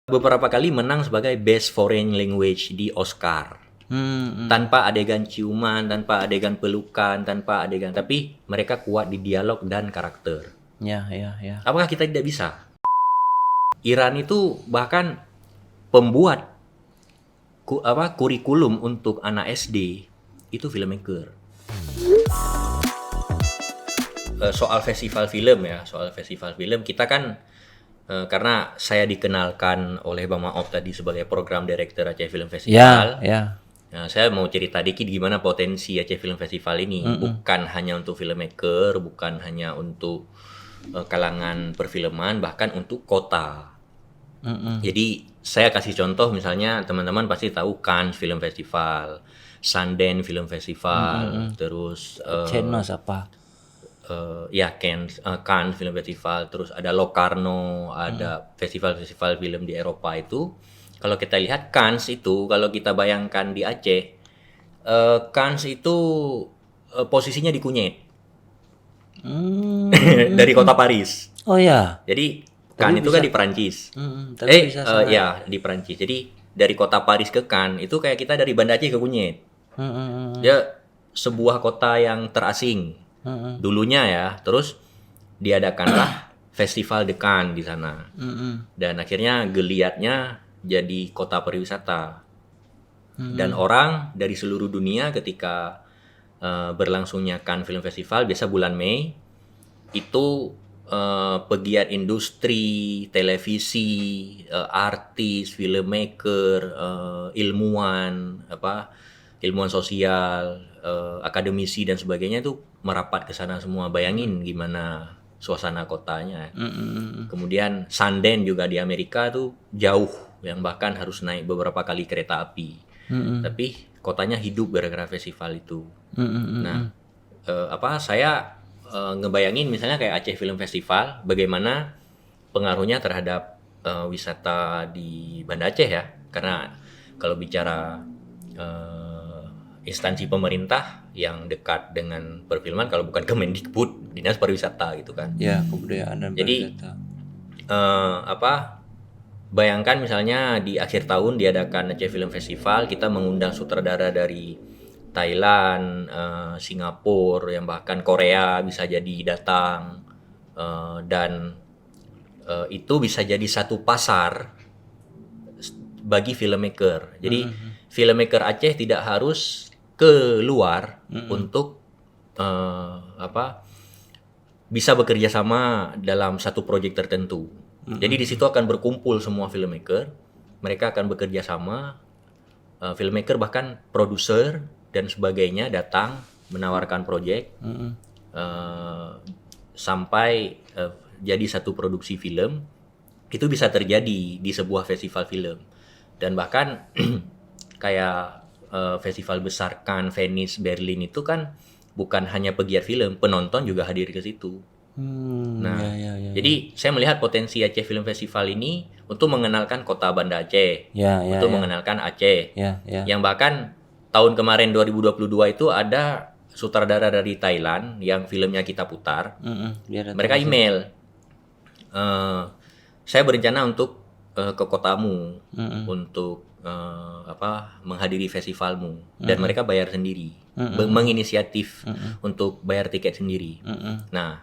beberapa kali menang sebagai Best Foreign Language di Oscar. Tanpa adegan ciuman, tanpa adegan pelukan, tanpa adegan, tapi mereka kuat di dialog dan karakter. Ya. Apakah kita tidak bisa? Iran itu bahkan pembuat kurikulum untuk anak SD itu filmmaker. Soal festival film kita kan karena saya dikenalkan oleh Bang Maop tadi sebagai program director Aceh Film Festival. Ya. Nah, saya mau cerita dikit gimana potensi Aceh Film Festival ini. Bukan hanya untuk filmmaker, bukan hanya untuk kalangan perfilman, bahkan untuk kota. Jadi saya kasih contoh, misalnya teman-teman pasti tahu Cannes Film Festival, Sundance Film Festival, terus Chenos apa? Cannes Film Festival, terus ada Locarno, ada festival-festival film di Eropa itu. Kalau kita lihat Cannes itu, kalau kita bayangkan di Aceh, Cannes itu posisinya di Kunyit. Dari kota Paris. Oh ya. Jadi Cannes itu kan di Perancis. Di Perancis. Jadi dari kota Paris ke Cannes itu kayak kita dari Banda Aceh ke Kunyit. Dia sebuah kota yang terasing. Dulunya ya, terus diadakanlah Festival de Cannes di sana. Dan akhirnya geliatnya jadi kota pariwisata. Dan orang dari seluruh dunia ketika berlangsungnya Cannes Film Festival, biasa bulan Mei, itu pegiat industri, televisi, artis, filmmaker, ilmuwan sosial, akademisi dan sebagainya itu merapat ke sana semua. Bayangin gimana suasana kotanya. Kemudian Sundance juga di Amerika tuh jauh, yang bahkan harus naik beberapa kali kereta api. Tapi kotanya hidup gara-gara festival itu. Nah, saya ngebayangin misalnya kayak Aceh Film Festival, bagaimana pengaruhnya terhadap wisata di Banda Aceh ya. Karena kalau bicara instansi pemerintah yang dekat dengan perfilman, kalau bukan Kemendikbud, Dinas Pariwisata gitu kan. Ya, kebudayaan dan pariwisata. Jadi bayangkan misalnya di akhir tahun diadakan Aceh Film Festival, kita mengundang sutradara dari Thailand, Singapura, yang bahkan Korea bisa jadi datang, dan itu bisa jadi satu pasar bagi filmmaker. Jadi filmmaker Aceh tidak harus keluar untuk bisa bekerja sama dalam satu proyek tertentu. Jadi di situ akan berkumpul semua filmmaker, mereka akan bekerja sama, filmmaker bahkan produser dan sebagainya datang menawarkan proyek sampai jadi satu produksi film. Itu bisa terjadi di sebuah festival film. Dan bahkan kayak festival besar Cannes, Venice, Berlin itu kan bukan hanya pegiat film, penonton juga hadir ke situ. Jadi saya melihat potensi Aceh Film Festival ini untuk mengenalkan kota Banda Aceh, mengenalkan Aceh, yang bahkan tahun kemarin 2022 itu ada sutradara dari Thailand yang filmnya kita putar. Mereka email, saya berencana untuk ke kotamu untuk menghadiri festivalmu, dan mereka bayar sendiri, menginisiatif untuk bayar tiket sendiri. Nah,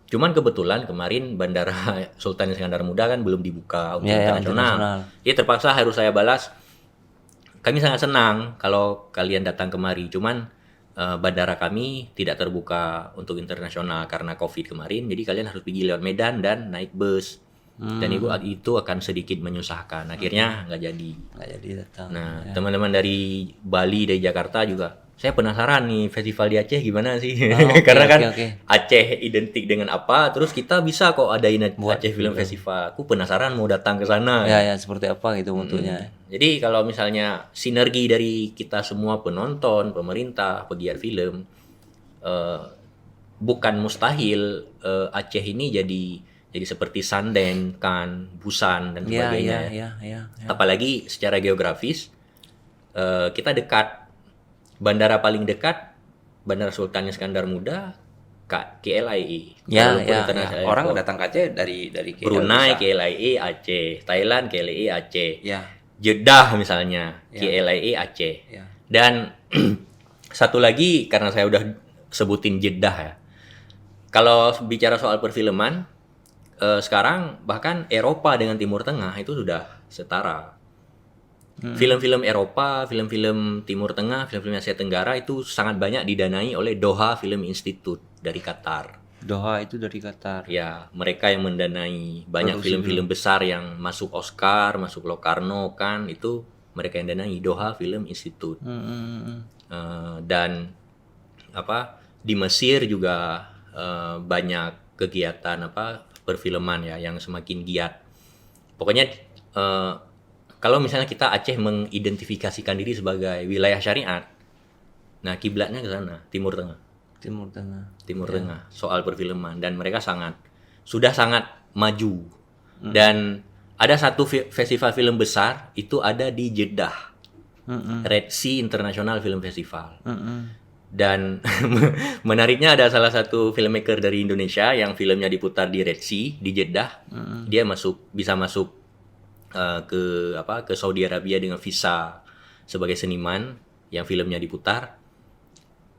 cuman kebetulan kemarin Bandara Sultan Iskandar Muda kan belum dibuka untuk internasional. Jadi terpaksa harus saya balas, kami sangat senang kalau kalian datang kemari, cuman bandara kami tidak terbuka untuk internasional karena COVID kemarin, jadi kalian harus pergi lewat Medan dan naik bus. Dan itu akan sedikit menyusahkan. Akhirnya nggak jadi datang. Nah, teman-teman dari Bali, dari Jakarta juga, saya penasaran nih festival di Aceh gimana sih. Karena Aceh identik dengan apa, terus kita bisa kok adain Aceh Film Festival. Aku penasaran mau datang ke sana. Ya, seperti apa gitu bentuknya. Jadi kalau misalnya sinergi dari kita semua, penonton, pemerintah, pegiat film, bukan mustahil Aceh ini jadi seperti Sundance, Cannes, Busan dan sebagainya. Apalagi secara geografis kita dekat. Bandara paling dekat Bandara Sultan Iskandar Muda KLIA. Ya, Kuala Lumpur ya, International ya. Orang Airport. datang ke Aceh dari KL Brunei bisa. KLIA Aceh, Thailand KLIA Aceh, Ya, Jeddah misalnya Ya. KLIA Aceh. ya. Dan satu lagi karena saya udah sebutin Jeddah ya. Kalau bicara soal perfilman, sekarang bahkan Eropa dengan Timur Tengah itu sudah setara. Film-film Eropa, film-film Timur Tengah, film-film Asia Tenggara itu sangat banyak didanai oleh Doha Film Institute dari Qatar. Doha itu dari Qatar. Ya, mereka yang mendanai banyak Produksi film-film besar yang masuk Oscar, masuk Locarno kan, itu mereka yang danai Doha Film Institute. Dan di Mesir juga banyak kegiatan perfilman ya yang semakin giat. Pokoknya kalau misalnya kita Aceh mengidentifikasikan diri sebagai wilayah syariat, nah kiblatnya ke sana, Timur Tengah. Timur Tengah soal perfilman, dan mereka sudah sangat maju. Dan ada satu festival film besar itu ada di Jeddah, Red Sea International Film Festival. Dan menariknya ada salah satu filmmaker dari Indonesia yang filmnya diputar di Red Sea di Jeddah. Dia bisa masuk ke Saudi Arabia dengan visa sebagai seniman yang filmnya diputar.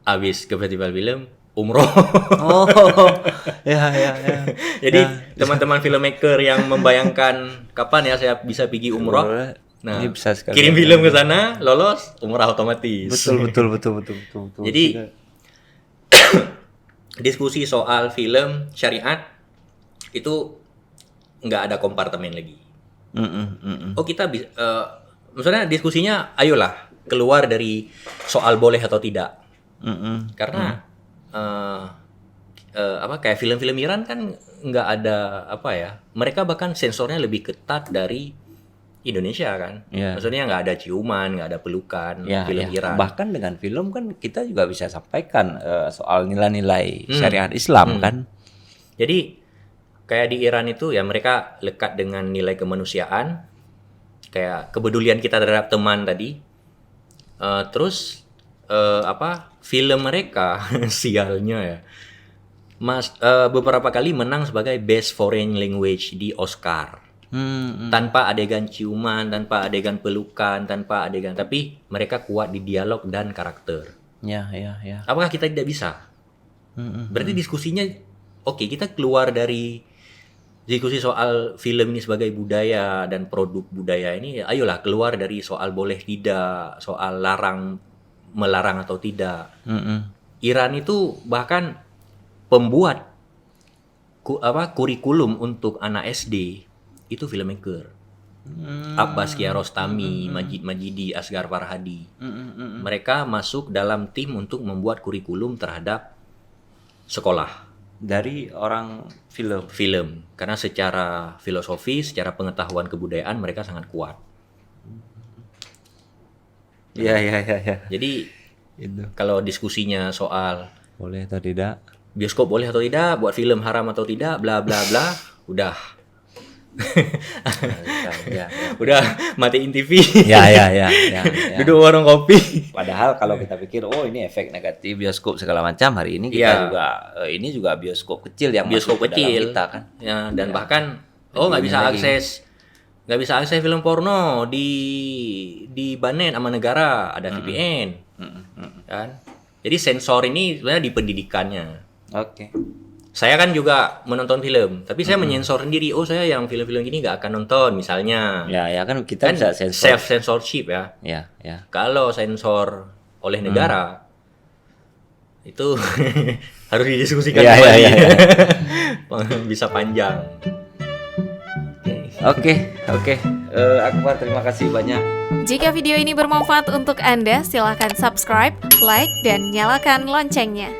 Habis ke festival film umroh. Oh, ya. Jadi teman-teman filmmaker yang membayangkan kapan ya saya bisa pergi umroh, nah ini bisa sekali. kirim film ke sana, lolos, umrah otomatis. Betul. Jadi diskusi soal film syariat itu nggak ada kompartemen lagi. Oh kita bisa, maksudnya diskusinya, ayolah keluar dari soal boleh atau tidak. Karena kayak film-film Iran kan nggak ada mereka bahkan sensornya lebih ketat dari Indonesia kan. Maksudnya nggak ada ciuman, nggak ada pelukan, film Iran. Bahkan dengan film kan kita juga bisa sampaikan soal nilai-nilai syariat Islam kan. Jadi kayak di Iran itu ya mereka lekat dengan nilai kemanusiaan, kayak kepedulian kita terhadap teman tadi. Terus film mereka sialnya ya, beberapa kali menang sebagai Best Foreign Language di Oscar. Tanpa adegan ciuman, tanpa adegan pelukan, tapi mereka kuat di dialog dan karakter. Ya. Apakah kita tidak bisa? Berarti diskusinya oke, kita keluar dari diskusi soal film ini sebagai budaya dan produk budaya ini, ayolah keluar dari soal boleh tidak, soal melarang atau tidak. Iran itu bahkan pembuat kurikulum untuk anak SD itu filmmaker. Abbas Kiarostami, Majid Majidi, Asghar Farhadi. Mereka masuk dalam tim untuk membuat kurikulum terhadap sekolah. Dari orang Film. Karena secara filosofi, secara pengetahuan kebudayaan mereka sangat kuat. Ya. Jadi Itu. kalau diskusinya soal Boleh atau tidak? bioskop boleh atau tidak, buat film haram atau tidak, bla bla bla, udah udah matiin TV. Ya. Duduk warung kopi. Padahal kalau kita pikir ini efek negatif bioskop segala macam, hari ini kita juga ini juga bioskop kecil yang Bioskop masuk ke dalam kecil kita kan. ya, dan bahkan nggak bisa akses film porno di banet sama negara, ada VPN kan. Jadi sensor ini sebenarnya di pendidikannya. Oke. Saya kan juga menonton film, tapi saya menyensor sendiri. Saya yang film-film gini nggak akan nonton, misalnya. Ya kan kita bisa sensor. Self censorship ya. Ya. Kalau sensor oleh negara itu harus didiskusikan kembali. Bisa panjang. Oke. Akbar, terima kasih banyak. Jika video ini bermanfaat untuk Anda, silakan subscribe, like, dan nyalakan loncengnya.